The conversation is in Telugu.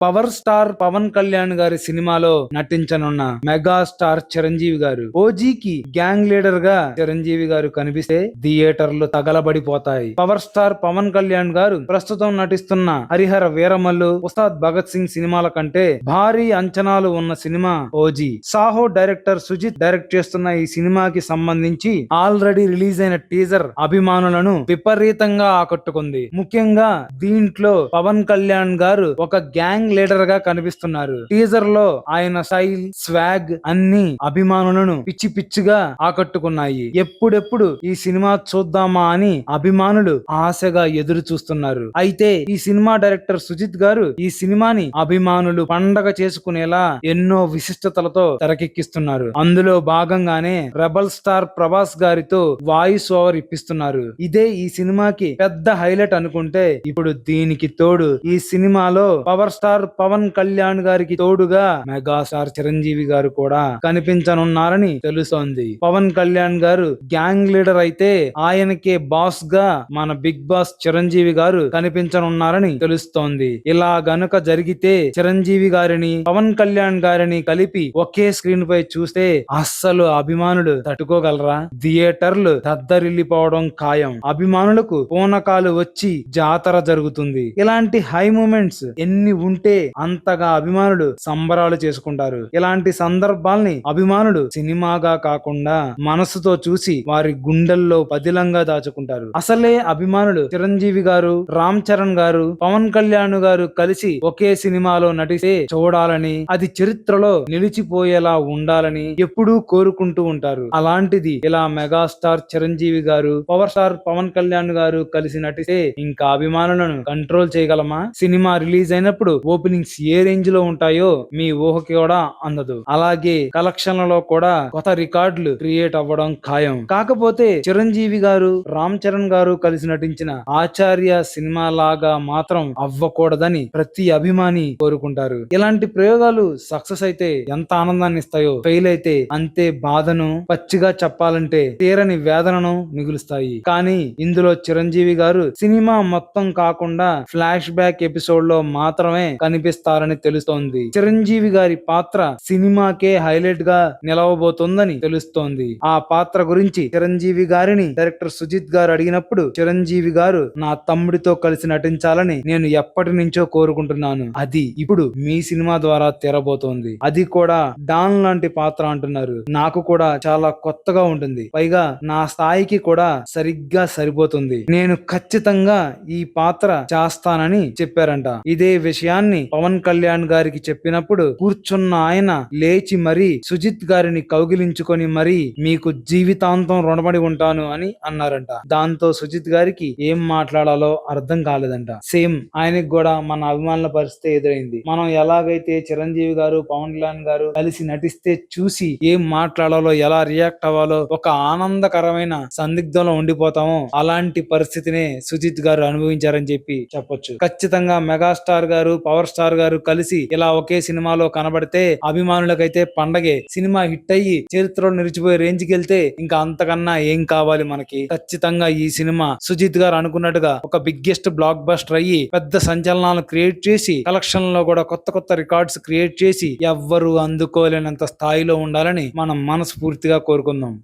పవర్ స్టార్ పవన్ కళ్యాణ్ గారి సినిమాలో నటించనున్న మెగాస్టార్ చిరంజీవి గారు ఓజీకి గ్యాంగ్ లీడర్ గా చిరంజీవి గారు కనిపిస్తే థియేటర్లు తగలబడిపోతాయి. పవర్ స్టార్ పవన్ కళ్యాణ్ గారు ప్రస్తుతం నటిస్తున్న హరిహర వీరమల్లు, ఉస్తాద్ భగత్ సింగ్ సినిమాల కంటే భారీ అంచనాలు ఉన్న సినిమా OG. Saaho director Sujeeth direct చేస్తున్న ఈ సినిమాకి సంబంధించి ఆల్రెడీ రిలీజ్ అయిన టీజర్ అభిమానులను విపరీతంగా ఆకట్టుకుంది. ముఖ్యంగా దీంట్లో పవన్ కళ్యాణ్ గారు ఒక గ్యాంగ్ లీడర్ గా కనిపిస్తున్నారు. టీజర్ లో ఆయన స్టైల్, స్వాగ్ అన్ని అభిమానులను పిచ్చి పిచ్చిగా ఆకట్టుకున్నాయి. ఎప్పుడెప్పుడు ఈ సినిమా చూద్దామా అని అభిమానులు ఆశగా ఎదురు చూస్తున్నారు. అయితే ఈ సినిమా డైరెక్టర్ సుజిత్ గారు ఈ సినిమాని అభిమానులు పండగ చేసుకునేలా ఎన్నో విశిష్టతలతో తెరకెక్కిస్తున్నారు. అందులో భాగంగానే రెబల్ స్టార్ ప్రభాస్ గారితో వాయిస్ ఓవర్ ఇప్పిస్తున్నారు. ఇదే ఈ సినిమాకి పెద్ద హైలైట్ అనుకుంటే, ఇప్పుడు దీనికి తోడు ఈ సినిమాలో పవర్ స్టార్ పవన్ కళ్యాణ్ గారికి తోడుగా మెగాస్టార్ చిరంజీవి గారు కూడా కనిపించనున్నారని తెలుస్తోంది. పవన్ కళ్యాణ్ గారు గ్యాంగ్ లీడర్ అయితే ఆయనకే బాస్ గా మన బిగ్ బాస్ చిరంజీవి గారు కనిపించనున్నారని తెలుస్తోంది. ఇలా గనుక జరిగితే చిరంజీవి గారిని పవన్ కళ్యాణ్ గారిని కలిపి ఒకే స్క్రీన్ పై చూస్తే అస్సలు అభిమానులు తట్టుకోగలరా? థియేటర్లు దద్దరిల్లిపోవడం ఖాయం. అభిమానులకు పూనకాలు వచ్చి జాతర జరుగుతుంది. ఇలాంటి హై మూమెంట్స్ ఎన్ని ఉంటే అంతగా అభిమానులు సంబరాలు చేసుకుంటారు. ఇలాంటి సందర్భాల్ని అభిమానులు సినిమాగా కాకుండా మనసుతో చూసి వారి గుండెల్లో పదిలంగా దాచుకుంటారు. అసలే అభిమానులు చిరంజీవి గారు, రామ్ చరణ్ గారు, పవన్ కళ్యాణ్ గారు కలిసి ఒకే సినిమాలో నటిస్తే చూడాలని, అది చరిత్రలో నిలిచిపోయేలా ఉండాలని ఎప్పుడూ కోరుకుంటూ ఉంటారు. అలాంటిది ఇలా మెగాస్టార్ చిరంజీవి గారు, పవర్ స్టార్ పవన్ కళ్యాణ్ గారు కలిసి నటిస్తే ఇంకా అభిమానులను కంట్రోల్ చేయగలమా? సినిమా రిలీజ్ అయినప్పుడు ఓపెనింగ్స్ ఏ రేంజ్ లో ఉంటాయో మీ ఊహకి కూడా అందదు. అలాగే కలెక్షన్లలో కూడా కొత్త రికార్డులు క్రియేట్ అవ్వడం ఖాయం. కాకపోతే చిరంజీవి గారు, రామ్ చరణ్ గారు కలిసి నటించిన ఆచార్య సినిమా లాగా మాత్రం అవ్వకూడదని ప్రతి అభిమాని కోరుకుంటారు. ఇలాంటి ప్రయోగాలు సక్సెస్ అయితే ఎంత ఆనందాన్ని ఇస్తాయో, ఫెయిల్ అయితే అంతే బాధను, పచ్చిగా చెప్పాలంటే తీరని వేదనను మిగులుస్తాయి. కానీ ఇందులో చిరంజీవి గారు సినిమా మొత్తం కాకుండా ఫ్లాష్ బ్యాక్ ఎపిసోడ్ లో మాత్రమే కనిపిస్తారని తెలుస్తోంది. చిరంజీవి గారి పాత్ర సినిమాకే హైలైట్ గా నిలవబోతోందని తెలుస్తోంది. ఆ పాత్ర గురించి చిరంజీవి గారిని డైరెక్టర్ సుజిత్ గారు అడిగినప్పుడు చిరంజీవి గారు నా తమ్ముడితో కలిసి నటించాలని నేను ఎప్పటి నుంచో కోరుకుంటున్నాను. అది ఇప్పుడు మీ సినిమా ద్వారా తెరబోతోంది. అది కూడా డాన్ లాంటి పాత్ర అంటున్నారు. నాకు కూడా చాలా కొత్తగా ఉంటుంది. పైగా నా స్థాయికి కూడా సరిగ్గా సరిపోతుంది. నేను ఖచ్చితంగా ఈ పాత్ర చేస్తానని చెప్పారంట. ఇదే విషయాన్ని పవన్ కళ్యాణ్ గారికి చెప్పినప్పుడు కూర్చున్న ఆయన లేచి మరీ సుజిత్ గారిని కౌగిలించుకొని మరీ మీకు జీవితాంతం రుణపడి ఉంటాను అని అన్నారంట. దాంతో సుజిత్ గారికి ఏం మాట్లాడాలో అర్థం కాలేదంట. సేమ్ ఆయనకి కూడా మన అభిమానుల పరిస్థితి ఎదురైంది. మనం ఎలాగైతే చిరంజీవి గారు, పవన్ కళ్యాణ్ గారు కలిసి నటిస్తే చూసి ఏం మాట్లాడాలో, ఎలా రియాక్ట్ అవ్వాలో ఒక ఆనందకరమైన సందిగ్ధంలో ఉండిపోతామో అలాంటి పరిస్థితినే సుజిత్ గారు అనుభవించారని చెప్పొచ్చు. ఖచ్చితంగా మెగాస్టార్ గారు, పవర్ స్టార్ గారు కలిసి ఇలా ఒకే సినిమాలో కనబడితే అభిమానులకైతే పండగే. సినిమా హిట్ అయ్యి చరిత్రలో నిలిచిపోయే రేంజ్ కి వెళ్తే ఇంకా అంతకన్నా ఏం కావాలి మనకి? ఖచ్చితంగా ఈ సినిమా సుజిత్ గారు అనుకున్నట్టుగా ఒక బిగ్గెస్ట్ బ్లాక్ బస్టర్ అయ్యి పెద్ద సంచలనాలను క్రియేట్ చేసి కలెక్షన్ లో కూడా కొత్త కొత్త రికార్డ్స్ క్రియేట్ చేసి ఎవ్వరు అందుకోలేనంత స్థాయిలో ఉండాలని మనం మనస్ఫూర్తిగా కోరుకుందాం.